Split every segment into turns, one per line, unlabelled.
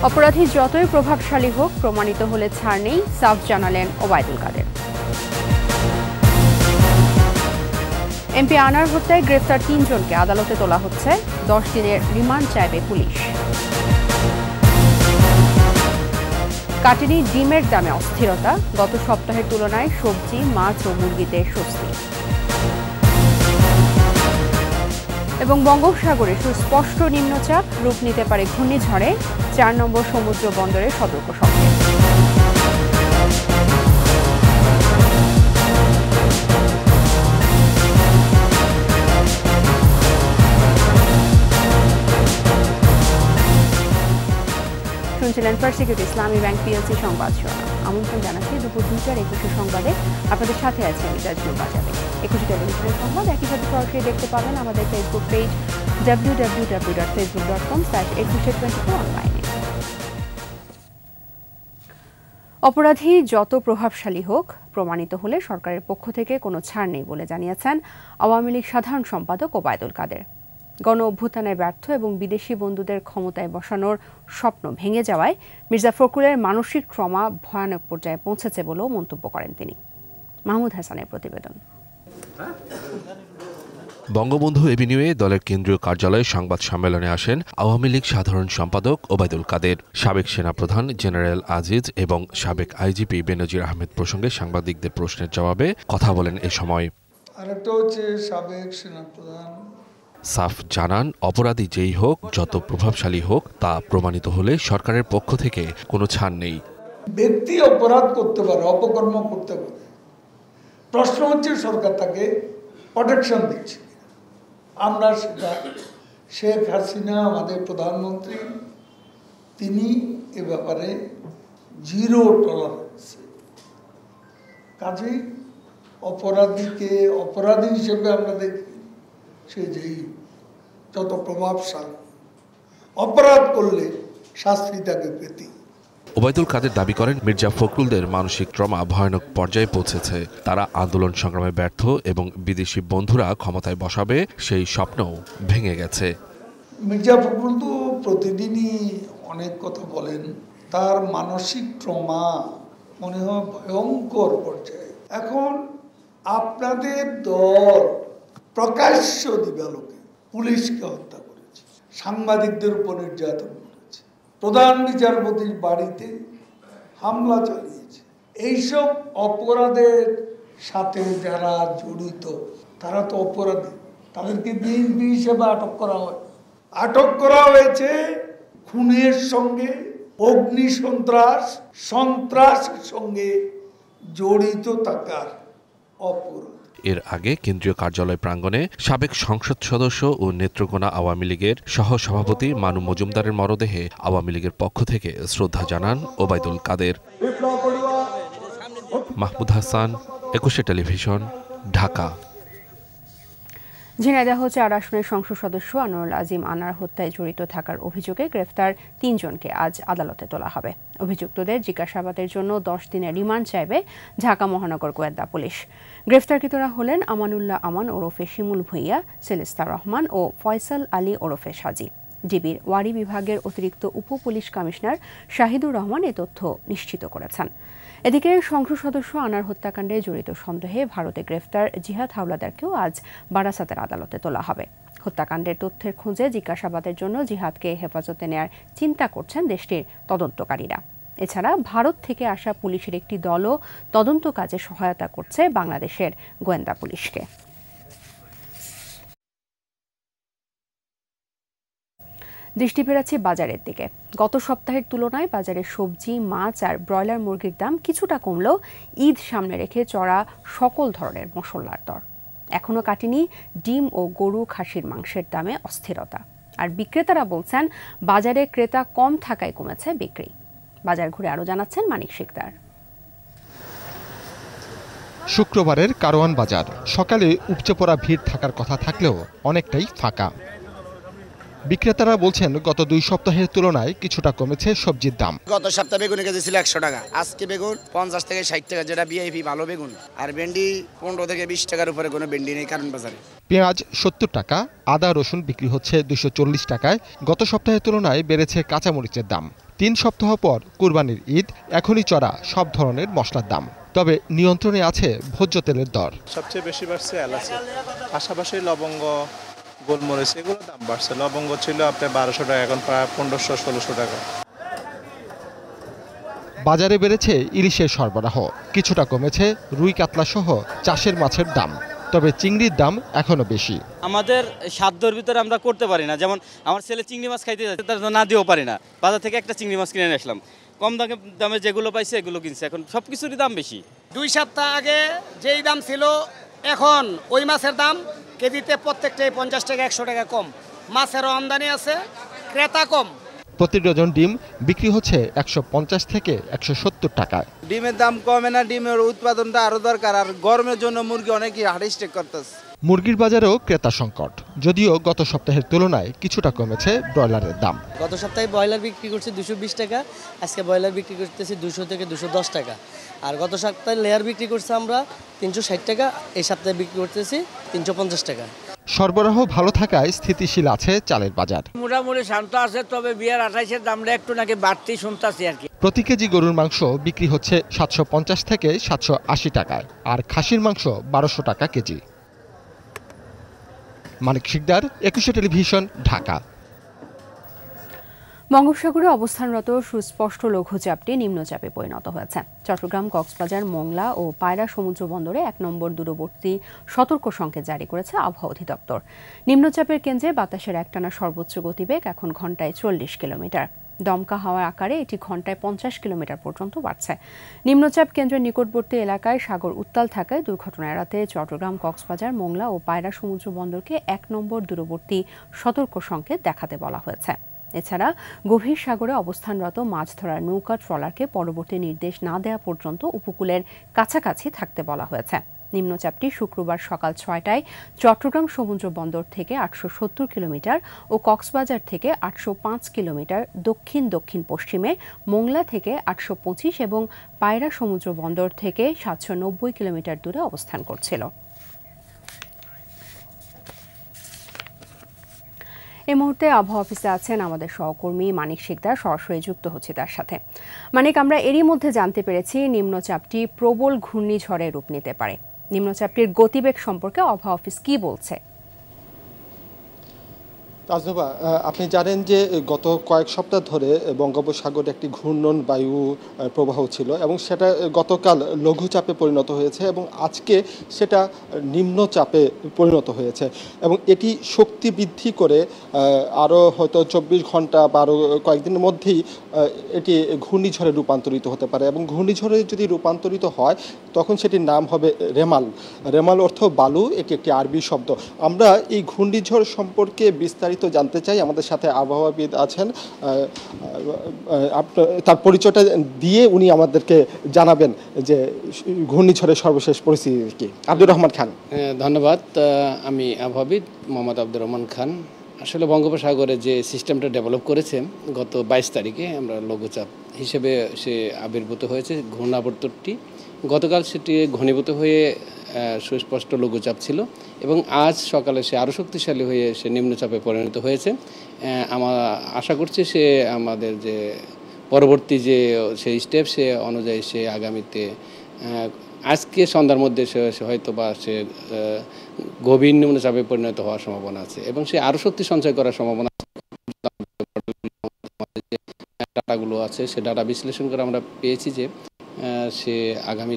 অপরাধী যতই প্রভাবশালী হোক, প্রমাণিত হলে ছাড় নেই, সাফ জানালেন ওবায়দুল কাদের। এমপি আনার হত্যায় গ্রেফতার ৩ জনকে আদালতে তোলা হচ্ছে। ১০ দিনের রিমান্ড চাইবে পুলিশ। কাটেনি ডিমের দামে অস্থিরতা, গত সপ্তাহের তুলনায় সবজি, মাছ ও মুরগিতে স্বস্তি। এবং বঙ্গোপসাগরে সুস্পষ্ট নিম্নচাপ, রূপ নিতে পারে ঘূর্ণিঝড়ে, ৪ নম্বর সমুদ্র বন্দরে সতর্ক সংকেত। শুনছিলেন ফার্স্ট সিকিউরিটি ইসলামী ব্যাংক পিএলসি সংবাদ শিরোনাম। আমন্ত্রণ জানাচ্ছি দুপুর ২টার ২১ সংবাদে। আপনাদের সাথে আছে আমি তাজনুর বাজারে। ২১ টেলিভিশনের সংবাদ একই সাথে সরাসরি দেখতে পাবেন আমাদের ফেসবুক পেজ www.facebook.com/2124 অনলাইনে। অপরাধী যত প্রভাবশালী হোক, প্রমাণিত হলে সরকারের পক্ষ থেকে কোনো ছাড় নেই বলে জানিয়েছেন আওয়ামী লীগ সাধারণ সম্পাদক ওবায়দুল কাদের। গণ অভ্যুত্থানে ব্যর্থ এবং বিদেশি বন্ধুদের ক্ষমতায় বসানোর স্বপ্ন ভেঙে যাওয়ায় মির্জা ফখরুলের মানসিক ট্রমা ভয়ানক পর্যায়ে পৌঁছেছে বলেও মন্তব্য করেন তিনি। মাহমুদ হাসানের প্রতিবেদন।
বঙ্গবন্ধু এভিনিউয়ে দলের কেন্দ্রীয় কার্যালয়ে সংবাদ সম্মেলনে আসেন আওয়ামী লীগ সাধারণ সম্পাদক ওবায়দুল কাদের। সাবেক সেনাপ্রধান জেনারেল আজিজ এবং সাবেক আইজিপি বেনজির আহমেদ প্রসঙ্গে সাংবাদিকদের প্রশ্নের জবাবে কথা বলেন এ সময়।
আরেকটা হচ্ছে সাবেক সেনাপ্রধান
সাফ জানান, অপরাধী যেই হোক, যত প্রভাবশালী হোক, তা প্রমাণিত হলে সরকারের পক্ষ থেকে কোনো ছাড় নেই।
ব্যক্তি অপরাধ করতে পারে, অপকর্ম করতে পারে, প্রশ্ন হচ্ছে সরকার তাকে প্রোটেকশন দিচ্ছে। আমরা সেটা শেখ হাসিনা আমাদের প্রধানমন্ত্রী, তিনি এ ব্যাপারে জিরো টলারেন্স। কাজেই অপরাধীকে অপরাধী হিসেবে আমরা দেখি, সে যেই যত প্রভাবশালী, অপরাধ করলে শাস্তি তাকে পেতে।
ওবায়দুল কাদের দাবি করেন, মির্জা ফখরুলদের মানসিক ট্রমা ভয়ানক পর্যায়ে পৌঁছেছে। তারা আন্দোলন সংগ্রামে ব্যর্থ এবং বিদেশি বন্ধুরা ক্ষমতায় বসাবে সেই স্বপ্নও ভেঙে গেছে।
মির্জা ফখরুল তো প্রতিদিনই অনেক কথা বলেন, তার মানসিক ট্রমা মনে হয় ভয়ঙ্কর পর্যায়ে। এখন আপনাদের দল প্রকাশ্য দিবালোকে পুলিশকে হত্যা করেছে, সাংবাদিকদের উপর নির্যাতন করেছে, প্রধান বিচারপতির বাড়িতে হামলা চালিয়েছে। এইসব অপরাধের সাথে যারা জড়িত তারা তো অপরাধী, তাদেরকে বিএনপি হিসেবে আটক করা হয়। আটক করা হয়েছে খুনের সঙ্গে, অগ্নি সন্ত্রাসের সঙ্গে জড়িত থাকার অপরাধ।
এর আগে কেন্দ্রীয় কার্যালয় প্রাঙ্গণে সাবেক সংসদ সদস্য ও নেত্রকোনা আওয়ামী লীগের সহসভাপতি মানু মজুমদারের মরদেহে আওয়ামী লীগের পক্ষ থেকে শ্রদ্ধা জানান ওবায়দুল কাদের। মাহমুদ হাসান, ২১ টেলিভিশন, ঢাকা।
ঝিনাইদহ ৪ আসনের সংসদ সদস্য আনোয়ারুল আজিম আনার হত্যায় জড়িত থাকার অভিযোগে গ্রেফতার ৩ জনকে আজ আদালতে তোলা হবে। অভিযুক্তদের জিজ্ঞাসাবাদের জন্য ১০ দিনের রিমান্ড চাইবে ঢাকা মহানগর গোয়েন্দা পুলিশ। গ্রেফতারকৃতরা হলেন আমানুল্লাহ আমান ওরফে শিমুল ভূঁইয়া, সেলেস্তা রহমান ও ফয়সাল আলী ওরফে সাজি। ডিবির ওয়ারি বিভাগের অতিরিক্ত উপ পুলিশ কমিশনার শাহিদুর রহমান এ তথ্য নিশ্চিত করেছেন। এদিকে সংসদ সদস্য আনার হত্যাকাণ্ডে জড়িত সন্দেহে ভারতে গ্রেফতার জিহাদ হাওলাদারকেও আজ বারাসাতের আদালতে তোলা হবে। হত্যাকাণ্ডের তথ্যের খোঁজে জিজ্ঞাসাবাদের জন্য জিহাদকে হেফাজতে নেয়ার চিন্তা করছেন দেশটির তদন্তকারীরা। এছাড়া ভারত থেকে আসা পুলিশের একটি দলও তদন্ত কাজে সহায়তা করছে বাংলাদেশের গোয়েন্দা পুলিশকে। দৃষ্টি ফেরাচ্ছি বাজারের দিকে। গত সপ্তাহের তুলনায় বাজারে সবজি, মাছ আর ব্রয়লার মুরগির দাম কিছুটা কমলেও ঈদ সামনে রেখে চড়া সকল ধরনের মশলার দর। এখনও কাটেনি ডিম ও গরু, খাসির মাংসের দামে অস্থিরতা। আর বিক্রেতারা বলছেন, বাজারে ক্রেতা কম থাকায় কমেছে বিক্রি। বাজার ঘুরে আরও জানাচ্ছেন মানিক শিকদার।
শুক্রবারের কারওয়ান বাজার সকালে উপচে পড়া ভিড় থাকার কথা থাকলেও অনেকটাই ফাঁকা। বিক্রেতারা বলছেন, গত ২ সপ্তাহের তুলনায় কিছুটা কমেছে সবজির দাম।
গত সপ্তাহে বেগুন কেজি ছিল ১০০ টাকা, আজকে বেগুন ৫০ থেকে ৬০ টাকা, যেটা ভিআইপি ভালো বেগুন। আর ভেন্ডি ১৫ থেকে ২০ টাকার উপরে কোনো ভেন্ডি নেই কারণ বাজারে।
পেঁয়াজ ৭০ টাকা, আদা রসুন বিক্রি হচ্ছে ২৪০ টাকায়। গত সপ্তাহের তুলনায় বেড়েছে কাঁচামরিচের দাম। 3 সপ্তাহ পর কুরবানির ঈদ, এখনই চড়া সব ধরনের মশলার দাম। তবে নিয়ন্ত্রণে আছে ভোজ্য তেলের দর।
সবচেয়ে বেশি বাড়ছে এলাচি, পাশাপাশি লবঙ্গ, গোলমরিচ এগুলোর দাম বাড়ছে। লবঙ্গ ছিল আপনার 1200 টাকা, এখন প্রায় 1500-1600 টাকা।
বাজারে বেড়েছে ইলিশের সরবরাহ, কিছুটা কমেছে রুই কাতলা সহ চাষের মাছের দাম। তবে চিংড়ির দাম এখনো বেশি।
আমাদের সাধ্যের ভিতরে আমরা করতে পারি না। যেমন আমার ছেলে চিংড়ি মাছ খাইতে যাচ্ছে, তার না দিয়েও পারি না। বাজার থেকে একটা চিংড়ি মাছ কিনে নিয়ে আসলাম, কম দামে যেগুলো পাইছে এগুলো কিনছে। এখন সব কিছুরই দাম বেশি।
2 সপ্তাহ আগে যেই দাম ছিল, এখন ওই মাছের দাম কেজিতে প্রত্যেকটাই 50 টাকা 100 টাকা কম। মাছেরও আমদানি আছে, ক্রেতা কম।
প্রতি ডজন ডিম বিক্রি হচ্ছে 150 থেকে 170 টাকায়।
ডিমের দাম কমে না, ডিমের উৎপাদনটা আরো দরকার। আর গরমের জন্য মুরগি অনেকেই হার্ট স্ট্রোক করতেছে।
মুরগির বাজারেও ক্রেতা সংকট, যদিও গত সপ্তাহের তুলনায় কিছুটা কমেছে ব্রয়লারের দাম।
গত সপ্তাহে ব্রয়লার বিক্রি করছে 220 টাকা, আজকে ব্রয়লার বিক্রি করতেছি 200 থেকে 210 টাকা। আর গত সপ্তাহে লেয়ার বিক্রি করছে আমরা 360 টাকা, এই সপ্তাহে বিক্রি করতেছি 350 টাকা।
সরবরাহ ভালো থাকায় স্থিতিশীল আছে চালের বাজার।
মোটামুটি শান্ত আছে, তবে বিয়ার 28-এর দামটা একটু নাকি বাড়তি শুনতেছি আর কি।
প্রতি কেজি গরুর মাংস বিক্রি হচ্ছে 750 থেকে 780 টাকায়, আর খাসির মাংস 1200 টাকা কেজি। মানিক শিকদার, 21 টেলিভিশন, ঢাকা।
বঙ্গোপসাগরে অবস্থানরত সুস্পষ্ট লঘুচাপটি নিম্নচাপে পরিণত হয়েছে। চট্টগ্রাম, কক্সবাজার, মোংলা ও পায়রা সমুদ্র বন্দরে 1 নম্বর দূরবর্তী সতর্ক সংকেত জারি করেছে আবহাওয়া অধিদপ্তর। নিম্নচাপের কেন্দ্রে বাতাসের একটানা সর্বোচ্চ গতিবেগ এখন ঘন্টায় 40 কিলোমিটার। দমকা হাওয়ার আকারে এটি ঘন্টায় 50 কিলোমিটার পর্যন্ত বাড়ছে। নিম্নচাপ কেন্দ্রের নিকটবর্তী এলাকায় সাগর উত্তাল থাকায় দুর্ঘটনা এড়াতে চট্টগ্রাম, কক্সবাজার, মোংলা ও পায়রা সমুদ্র বন্দরকে 1 নম্বর দূরবর্তী সতর্ক সংকেত দেখাতে বলা হয়েছে। এছাড়া গভীর সাগরে অবস্থানরত মাছ ধরার নৌকা ট্রলারকে পরবর্তী নির্দেশ না দেওয়া পর্যন্ত উপকূলের কাছাকাছি থাকতে বলা হয়েছে। নিম্নচাপটি শুক্রবার সকাল 6টায় চট্টগ্রাম সমুদ্র বন্দর থেকে 870 কিলোমিটার ও কক্সবাজার থেকে 805 কিলোমিটার দক্ষিণ দক্ষিণ পশ্চিমে, মোংলা থেকে 825 এবং পায়রা সমুদ্র বন্দর থেকে 790 কিলোমিটার দূরে অবস্থান করছিল। এই মুহূর্তে আবহাওয়া অফিসে আছেন আমাদের সহকর্মী মানিক শিকদার, সরাসরি যুক্ত হচ্ছে তার সাথে। মানিক, আমরা এরই মধ্যে জানতে পেরেছি নিম্নচাপটি প্রবল ঘূর্ণিঝড়ে রূপ নিতে পারে। নিম্নচাপটির গতিবেগ সম্পর্কে আবহাওয়া অফিস কি বলছে?
তাজনুবা, আপনি জানেন যে গত কয়েক সপ্তাহ ধরে বঙ্গোপসাগরে একটি ঘূর্ণন বায়ু প্রবাহ ছিল এবং সেটা গতকাল লঘুচাপে পরিণত হয়েছে এবং আজকে সেটা নিম্নচাপে পরিণত হয়েছে এবং এটি শক্তি বৃদ্ধি করে আরও হয়তো 24 ঘন্টা বা আরও কয়েকদিনের মধ্যেই এটি ঘূর্ণিঝড়ে রূপান্তরিত হতে পারে এবং ঘূর্ণিঝড়ে যদি রূপান্তরিত হয় তখন সেটির নাম হবে রেমাল। রেমাল অর্থ বালু, এটি একটি আরবি শব্দ। আমরা এই ঘূর্ণিঝড় সম্পর্কে বিস্তারিত জানতে চাই। আমাদের সাথে আবহাওয়াবিদ আছেন, তার পরিচয়টা দিয়ে উনি আমাদেরকে জানাবেন যে ঘূর্ণিঝড়ের সর্বশেষ পরিস্থিতি কি। আব্দুর রহমান খান।
ধন্যবাদ। আমি আবহাওয়াবিদ মোহাম্মদ আব্দুর রহমান খান। আসলে বঙ্গোপসাগরে যে সিস্টেমটা ডেভেলপ করেছে গত 22 তারিখে আমরা লঘুচাপ হিসেবে সে আবির্ভূত হয়েছে ঘূর্ণাবর্তটি। গতকাল সেটি ঘনীভূত হয়ে সুস্পষ্ট লঘুচাপ ছিল এবং আজ সকালে সে আরও শক্তিশালী হয়ে সে নিম্নচাপে পরিণত হয়েছে। আমরা আশা করছি সে আমাদের যে পরবর্তী যে সেই স্টেপ সে অনুযায়ী সে আগামীতে আজকে সন্ধ্যার মধ্যে সে হয়তো বা সে গভীর নিম্নচাপে পরিণত হওয়ার সম্ভাবনা আছে এবং সে আরও শক্তি সঞ্চয় করার সম্ভাবনা যে ডাটাগুলো আছে সে ডাটা বিশ্লেষণ করে আমরা পেয়েছি যে সে আগামী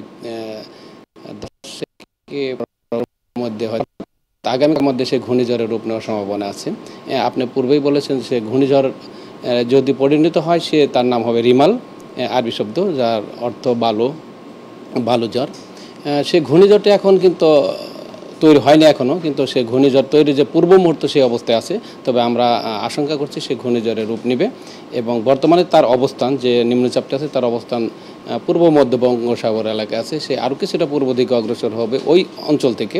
আগামীর মধ্যে সে ঘূর্ণিঝড়ের রূপ নেওয়ার সম্ভাবনা আছে। আপনি পূর্বেই বলেছেন সে ঘূর্ণিঝড় যদি পরিণত হয় সে তার নাম হবে রিমাল, আরবি শব্দ যার অর্থ বালুঝড়। সে ঘূর্ণিঝড়টা এখন কিন্তু তৈরি হয়নি এখনও, কিন্তু সে ঘূর্ণিঝড় তৈরি যে পূর্ব মুহূর্ত সেই অবস্থায় আছে। তবে আমরা আশঙ্কা করছি সে ঘূর্ণিঝড়ের রূপ নেবে এবং বর্তমানে তার অবস্থান যে নিম্নচাপটা আছে তার অবস্থান পূর্ব মধ্য বঙ্গোপসাগর এলাকায় আছে। সে আরও কিছুটা পূর্ব দিকে অগ্রসর হবে ওই অঞ্চল থেকে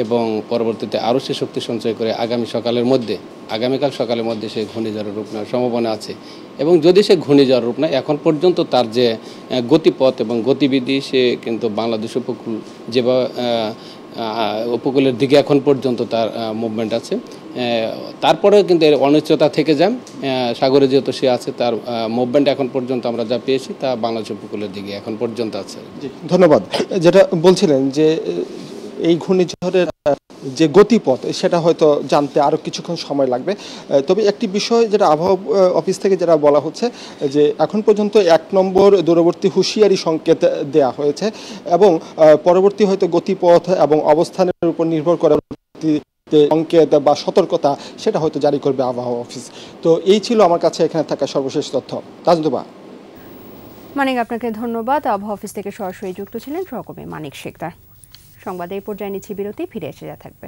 এবং পরবর্তীতে আরও সে শক্তি সঞ্চয় করে আগামীকাল সকালের মধ্যে সে ঘূর্ণিঝড়ের রূপ নেওয়ার সম্ভাবনা আছে। এবং যদি সে ঘূর্ণিঝড় রূপ নেয় এখন পর্যন্ত তার যে গতিপথ এবং গতিবিধি সে কিন্তু বাংলাদেশ উপকূল যেভাবে উপকূলের দিকে এখন পর্যন্ত তার মুভমেন্ট আছে। তারপরেও কিন্তু এর অনিশ্চয়তা থেকে যায়। সাগরে যেহেতু সে আছে, তার মুভমেন্ট এখন পর্যন্ত আমরা যা পেয়েছি তা বাংলাদেশ উপকূলের দিকে এখন পর্যন্ত আছে।
ধন্যবাদ। যেটা বলছিলেন যে এই ঘূর্ণিঝড়ের যে গতিপথ সেটা হয়তো জানতে আরও কিছুক্ষণ সময় লাগবে। তবে একটি বিষয় যেটা আবহাওয়া অফিস থেকে যেটা বলা হচ্ছে যে এখন পর্যন্ত 1 নম্বর দূরবর্তী হুঁশিয়ারি সংকেত দেয়া হয়েছে এবং পরবর্তী হয়তো গতিপথ এবং অবস্থানের উপর নির্ভর করে সংকেত বা সতর্কতা সেটা হয়তো জারি করবে আবহাওয়া অফিস। তো এই ছিল আমার কাছে এখানে থাকা সর্বশেষ তথ্য। রাজনীতিবা
মানিক, আপনাকে ধন্যবাদ। আবহাওয়া অফিস থেকে সরাসরি যুক্ত ছিলেন সহকর্মী মানিক শেখদার। সংবাদে এই পর্যায়ে নিচ্ছি বিরতি, ফিরে এসে যা থাকবে।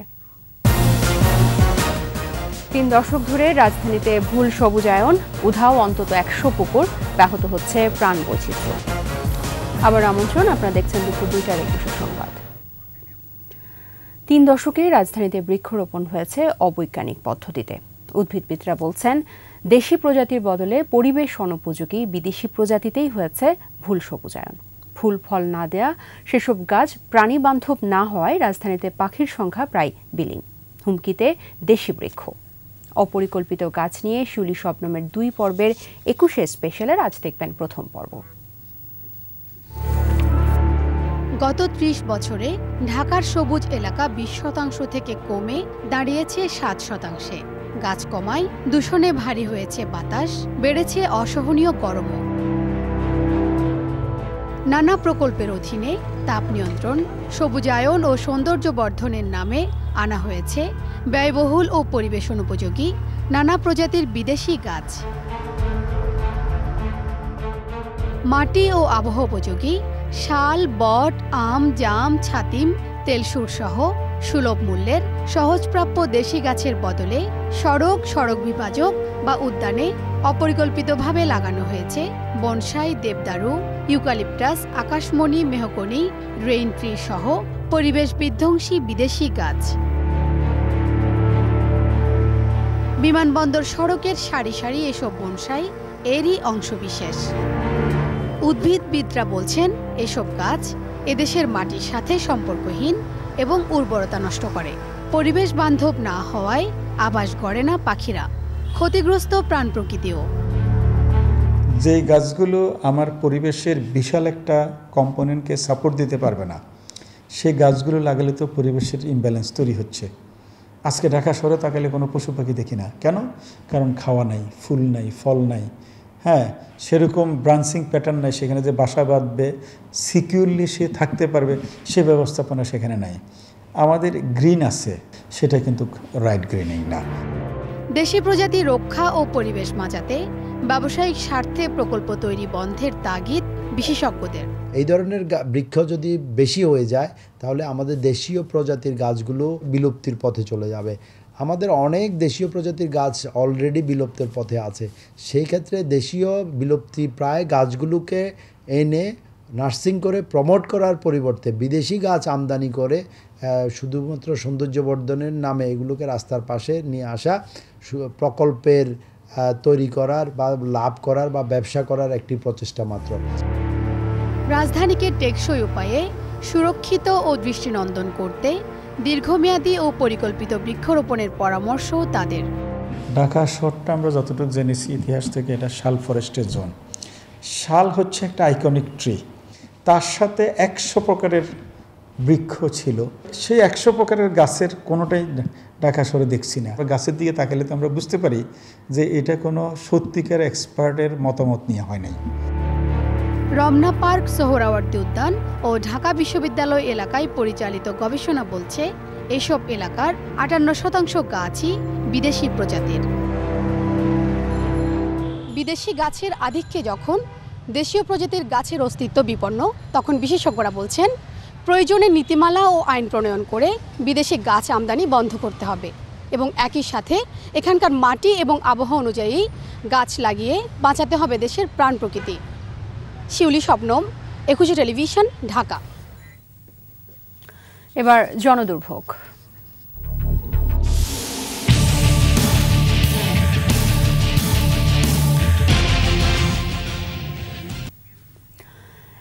3 দশক ধরে রাজধানীতে ভুল সবুজায়ন, উধাও অন্তত 100 পুকুর, ব্যাহত হচ্ছে প্রাণ বৈচিত্র্য। আবার আমন্ত্রণ, আপনারা দেখছেন দুপুর 2টার 21 সংবাদ। 3 দশকে রাজধানীতে বৃক্ষরোপণ হয়েছে অবৈজ্ঞানিক পদ্ধতিতে। উদ্ভিদবিদরা বলছেন, দেশি প্রজাতির বদলে পরিবেশ অনুপযোগী বিদেশি প্রজাতিতেই হয়েছে ভুল সবুজায়ন। ফুল ফল না দেয়া সেসব গাছ প্রাণী বান্ধব না হওয়ায় রাজধানীতে পাখির সংখ্যা প্রায় বিলীন। হুমকিতে দেশি বৃক্ষ। অপরিকল্পিত গাছ নিয়ে শিউলি শবনমের 2 পর্বের 21 স্পেশালের আজ দেখবেন প্রথম পর্ব।
গত 30 বছরে ঢাকার সবুজ এলাকা 20% থেকে কমে দাঁড়িয়েছে 7%। গাছ কমায় দূষণে ভারী হয়েছে বাতাস, বেড়েছে অসহনীয় গরমও। নানা প্রকল্পের অধীনে তাপ নিয়ন্ত্রণ, সবুজায়ন ও সৌন্দর্য বর্ধনের নামে আনা হয়েছে ব্যয়বহুল ও পরিবেশ অনুপযোগী নানা প্রজাতির বিদেশি গাছ। মাটি ও আবহাওয়া উপযোগী শাল, বট, আম, জাম, ছাতিম, তেলসুর সহ সুলভ মূল্যের সহজপ্রাপ্য দেশি গাছের বদলে সড়ক বিভাজক বা উদ্যানে অপরিকল্পিতভাবে লাগানো হয়েছে বনসাই, দেবদারু, ইউক্যালিপটাস, আকাশমণি, মেহগনি, রেইন ট্রি সহ পরিবেশ বিধ্বংসী বিদেশি গাছ। বিমানবন্দর সড়কের সারি সারি এসব বনসাই এরই অংশবিশেষ। উদ্ভিদবিদরা বলছেন, এসব গাছ এদেশের মাটির সাথে সম্পর্কহীন এবং উর্বরতা নষ্ট করে। পরিবেশ বান্ধব না হওয়ায় আবাস গড়ে না পাখিরা, ক্ষতিগ্রস্ত প্রাণ প্রকৃতিও।
যেই গাছগুলো আমার পরিবেশের বিশাল একটা কম্পোনেন্টকে সাপোর্ট দিতে পারবে না, সেই গাছগুলো লাগালে তো পরিবেশের ইমব্যালেন্স তৈরি হচ্ছে। আজকে ঢাকা শহরে তাকালে কোনো পশু পাখি দেখি না। কেন? কারণ খাওয়া নাই, ফুল নাই, ফল নাই। হ্যাঁ, সেরকম ব্রাঞ্চিং প্যাটার্ন নাই, সেখানে যে বাসা বাঁধবে, সিকিউরলি সে থাকতে পারবে, সে ব্যবস্থাপনা সেখানে নাই। আমাদের গ্রিন আছে, সেটা কিন্তু রাইট গ্রিনিং না।
দেশি প্রজাতি রক্ষা ও পরিবেশ বাঁচাতে ব্যবসায়িক স্বার্থে প্রকল্প তৈরি বন্ধের তাগিদ বিশেষজ্ঞদের।
এই ধরনের বৃক্ষ যদি বেশি হয়ে যায় তাহলে আমাদের দেশীয় প্রজাতির গাছগুলো বিলুপ্তির পথে চলে যাবে। আমাদের অনেক দেশীয় প্রজাতির গাছ অলরেডি বিলুপ্তির পথে আছে। সেই ক্ষেত্রে দেশীয় বিলুপ্তি প্রায় গাছগুলোকে এনে নার্সিং করে প্রমোট করার পরিবর্তে বিদেশি গাছ আমদানি করে শুধুমাত্র সৌন্দর্যবর্ধনের নামে এগুলোকে রাস্তার পাশে নিয়ে আসা প্রকল্পের তৈরি করার বা লাভ করার বা ব্যবসা করার একটি প্রচেষ্টা মাত্র।
রাজধানীকে টেকসই উপায়ে সুরক্ষিত ও দৃষ্টিনন্দন করতে দীর্ঘমেয়াদী ও পরিকল্পিত বৃক্ষরোপণের পরামর্শ তাদের।
ঢাকা শহরটা আমরা যতটুকু জেনেছি ইতিহাস থেকে, এটা শাল ফরেস্টের জোন। শাল হচ্ছে একটা আইকনিক ট্রি, তার সাথে 100 প্রকারের বৃক্ষ ছিল। সেই 100 প্রকারের গাছের কোনোটাই ঢাকা শহরে দেখছি না। গাছের দিকে তাকালে তো আমরা বুঝতে পারি যে এটা কোনো সত্যিকার এক্সপার্টের মতামত নিয়ে হয় নাই।
রমনা পার্ক, সোহরাওয়ার্দী উদ্যান ও ঢাকা বিশ্ববিদ্যালয় এলাকায় পরিচালিত গবেষণা বলছে, এসব এলাকার 58% গাছই বিদেশি প্রজাতির। বিদেশি গাছের আধিক্যে যখন দেশীয় প্রজাতির গাছের অস্তিত্ব বিপন্ন, তখন বিশেষজ্ঞরা বলছেন প্রয়োজনে নীতিমালা ও আইন প্রণয়ন করে বিদেশি গাছ আমদানি বন্ধ করতে হবে এবং একই সাথে এখানকার মাটি এবং আবহাওয়া অনুযায়ী গাছ লাগিয়ে বাঁচাতে হবে দেশের প্রাণ প্রকৃতি। শিউলি শবনম, 21 টেলিভিশন, ঢাকা।
এবার জনদুর্ভোগ।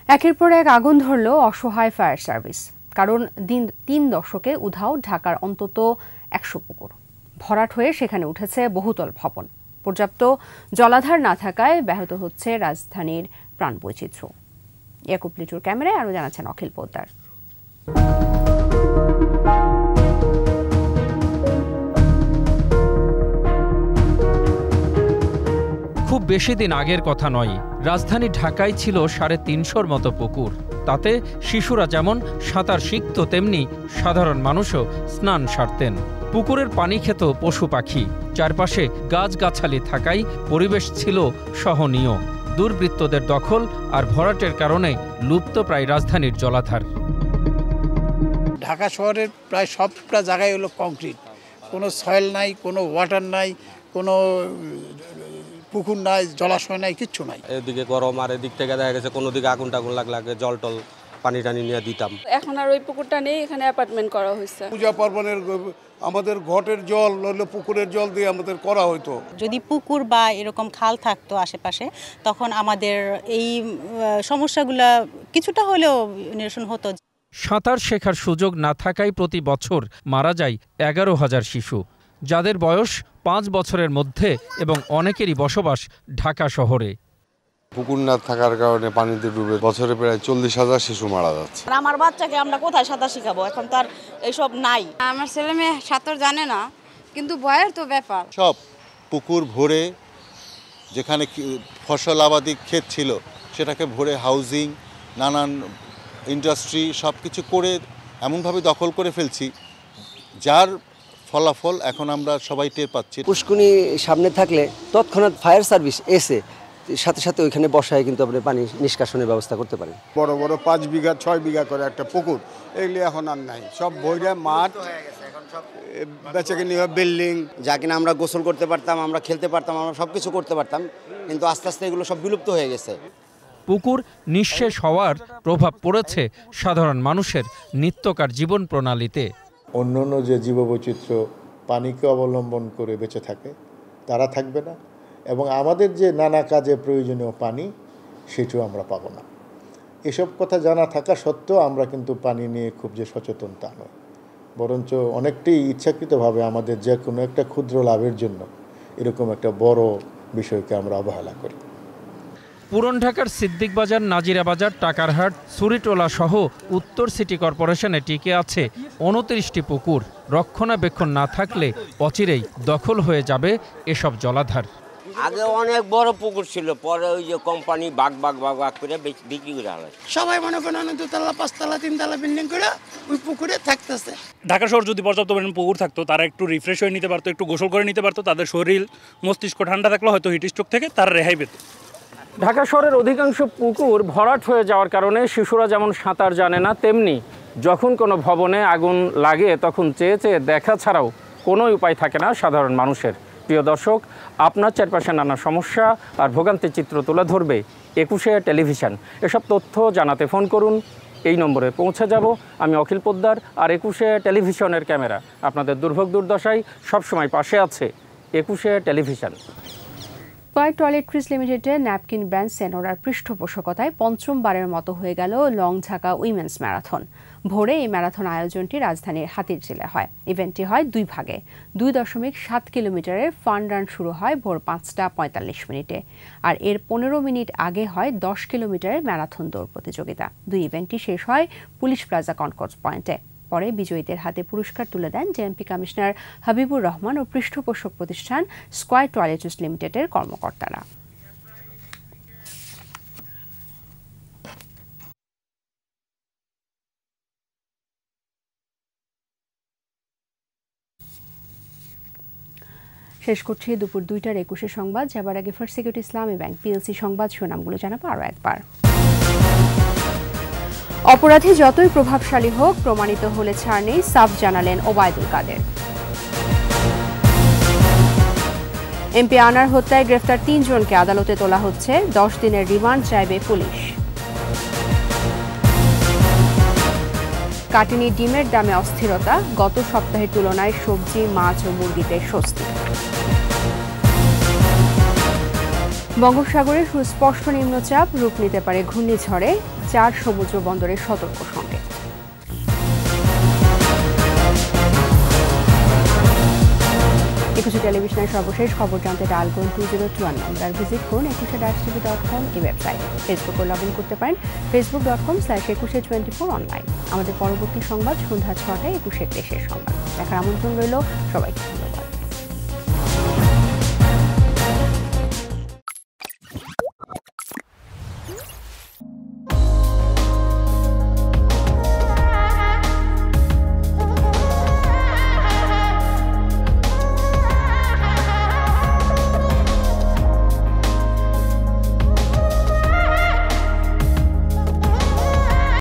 একের পর এক আগুন ধরল অসহায় ফায়ার সার্ভিস। কারণ 3 দশকে উধাও ঢাকার অন্তত 100 পুকুর। ভরাট হয়ে সেখানে উঠেছে বহুতল ভবন। পর্যাপ্ত জলাধার না থাকায় ব্যাহত হচ্ছে রাজধানীর প্রাণবৈচিত্র্য। ইয়াকুব লিটুর ক্যামেরায় আরও জানাচ্ছেন অখিল পোদ্দার।
খুব বেশি দিন আগের কথা নয়, রাজধানী ঢাকায় ছিল ৩৫০র মতো পুকুর। তাতে শিশুরা যেমন সাঁতার শিখত, তেমনি সাধারণ মানুষও স্নান সারতেন। পুকুরের পানি খেত পশু পাখি। চারপাশে গাছগাছালি থাকায় পরিবেশ ছিল সহনীয়। দুর্বৃত্তদের দখল আর ভরাটের কারণে লুপ্ত প্রায় রাজধানীর জলাধার।
ঢাকা শহরের প্রায় সবটা জায়গায় হলো কংক্রিট, কোনো সয়েল নাই, কোনো ওয়াটার নাই, কোনো পুকুর নাই, জলাশয় নাই, কিচ্ছু নাই।
এদিকে গরম আর এদিক থেকে দেখা গেছে কোনো দিকে আগুন টাগুন লাগলে জল টল পানি টানি নিয়ে দিতাম।
এখন আর ওই পুকুরটা নেই, এখানে অ্যাপার্টমেন্ট করা হয়েছে।
পূজা পার্বণের আমাদের ঘটের জল হলো পুকুরের জল দিয়ে আমাদের করা হতো।
যদি পুকুর বা এরকম খাল থাকতো আশেপাশে, তখন আমাদের এই সমস্যাগুলো কিছুটা হলেও নিরসন হতো।
সাঁতার শেখার সুযোগ না থাকায় প্রতি বছর মারা যায় ১১,০০০ শিশু, যাদের বয়স ৫ বছরের মধ্যে, এবং অনেকেরই বসবাস ঢাকা শহরে।
পুকুর না থাকার কারণে পানিতে ডুবে বছরে প্রায় ৪০,০০০ শিশু মারা যাচ্ছে।
আমার বাচ্চাকে আমরা কোথায় সাঁতার শিখাবো? এখন তো আর এইসব নাই।
আমার ছেলে মেয়ে সাঁতার জানে না, কিন্তু ভয়ের তো ব্যাপার।
সব পুকুর ভরে, যেখানে ফসল আবাদি ক্ষেত ছিল সেটাকে ভরে হাউজিং, নানান ইন্ডাস্ট্রি সব কিছু করে এমনভাবে দখল করে ফেলছি, যার ফলাফল এখন আমরা সবাই টের পাচ্ছি।
পুষ্কুনি সামনে থাকলে তৎক্ষণাৎ ফায়ার সার্ভিস এসে সাথে সাথে ওইখানে বসায় কিন্তু আপনি পানি নিষ্কাশনের ব্যবস্থা করতে পারেন।
বড় বড় 5 বিঘা 6 বিঘা করে একটা পুকুর, এগুলি এখন আর নাই। সব বইরা মাঠ, বেচাকেনি বিল্ডিং,
যা কিনা আমরা গোসল করতে পারতাম, আমরা খেলতে পারতাম, আমরা সব কিছু করতে পারতাম, কিন্তু আস্তে আস্তে এগুলো সব বিলুপ্ত হয়ে গেছে।
পুকুর নিঃশেষ হওয়ার প্রভাব পড়েছে সাধারণ মানুষের নিত্যকার জীবন প্রণালীতে।
অন্যান্য যে জীববৈচিত্র্য পানিকে অবলম্বন করে বেঁচে থাকে, তারা থাকবে না, এবং আমাদের যে নানা কাজে প্রয়োজনীয় পানি সেটাও আমরা পাবো না। এসব কথা জানা থাকা সত্ত্বেও আমরা কিন্তু পানি নিয়ে খুব যে সচেতন তা নয়, বরঞ্চ অনেকটাই ইচ্ছাকৃতভাবে আমাদের যে কোনো একটা ক্ষুদ্র লাভের জন্য এরকম একটা বড় বিষয়কে আমরা অবহেলা করি।
পুরান ঢাকার সিদ্দিক বাজার, নাজিরা বাজার, টাকারহাট, সুরিটোলা সহ উত্তর সিটি কর্পোরেশনে টিকে আছে ২৯টি পুকুর। রক্ষণাবেক্ষণ না থাকলে অচিরেই দখল হয়ে যাবে এসব জলাধার।
আগে অনেক বড় পুকুর ছিল, পরে ওই যে কোম্পানি বাগ করে বিক্রি করে আলাদা।
সবাই মনে করেন 2তলা 5তলা 3তলা বিল্ডিং করে ওই পুকুরে থাকতেছে।
ঢাকা শহর যদি পর্যাপ্ত পরিমাণ পুকুর থাকতো, তারা একটু রিফ্রেশ হয়ে নিতে পারতো, একটু গোসল করে নিতে পারতো, তাদের শরীর মস্তিষ্ক ঠান্ডা থাকলে হয়তো হিট স্ট্রোক থেকে তারা রেহাই পেত। ঢাকা শহরের অধিকাংশ পুকুর ভরাট হয়ে যাওয়ার কারণে শিশুরা যেমন সাঁতার জানে না, তেমনি যখন কোনো ভবনে আগুন লাগে তখন চেয়ে চেয়ে দেখা ছাড়াও কোনো উপায় থাকে না সাধারণ মানুষের। প্রিয় দর্শক, আপনার চারপাশে নানা সমস্যা আর ভোগান্তির চিত্র তুলে ধরবে ২১শে টেলিভিশন। এসব তথ্য জানাতে ফোন করুন, এই নম্বরে পৌঁছে যাব। আমি অখিল পোদ্দার, আর ২১শে টেলিভিশনের ক্যামেরা আপনাদের দুর্ভোগ দুর্দশায় সবসময় পাশে আছে ২১শে টেলিভিশন।
স্কয়ার টয়লেট্রিজ লিমিটেডের ন্যাপকিন ব্র্যান্ড সেনোরার পৃষ্ঠপোষকতায় পঞ্চমবারের মতো হয়ে গেল লং ঢাকা উইমেন্স ম্যারাথন। ভোরে এই ম্যারাথন আয়োজনটি রাজধানীর হাতিরঝিলে হয়। ইভেন্টটি হয় 2 ভাগে। 2.7 কিলোমিটারের ফান রান শুরু হয় ভোর 5টা 45 মিনিটে, আর এর 15 মিনিট আগে হয় 10 কিলোমিটারের ম্যারাথন দৌড় প্রতিযোগিতা। 2 ইভেন্টটি শেষ হয় পুলিশ প্লাজা কনকর্স পয়েন্টে। পরে বিজয়ীদের হাতে পুরস্কার তুলে দেন জেএমপি কমিশনার হাবিবুর রহমান ও পৃষ্ঠপোষক প্রতিষ্ঠান স্কয়ার টয়লেট্রিজ লিমিটেডের কর্মকর্তারা। শেষ করছি দুপুর 2টার 21 সংবাদ। যাবার আগে ফার্স্ট সিকিউরিটি ইসলামী ব্যাংক পিএলসি সংবাদ শিরোনামগুলো জানাবো আরও একবার। অপরাধী যতই প্রভাবশালী হোক, প্রমাণিত হলে ছাড় নেই, সাফ জানালেন ওবায়দুল কাদের। এমপি আনার হত্যায় গ্রেফতার 3 জনকে আদালতে তোলা হচ্ছে, 10 দিনের রিমান্ড চাইবে পুলিশ। কাটিনি ডিমের দামে অস্থিরতা, গত সপ্তাহের তুলনায় সবজি, মাছ ও মুরগিতে স্বস্তি। বঙ্গোপসাগরে সুস্পষ্ট নিম্নচাপ, রূপ নিতে পারে ঘূর্ণিঝড়ে, 4 সমুদ্র বন্দরের সতর্ক সংকেত। একুশে টেলিভিশনের সর্বশেষ খবর জানতে ডায়াল করুন 2021 নম্বর, ভিজিট করুন ekushe-tv.com এই ওয়েবসাইট। ফেসবুকে লগ ইন করতে পারেন facebook.com/ekushe24 অনলাইন। আমাদের পরবর্তী সংবাদ সন্ধ্যা 6টায় একুশের দেশের সংবাদ দেখার আমন্ত্রণ রইল সবাইকে। ধন্যবাদ।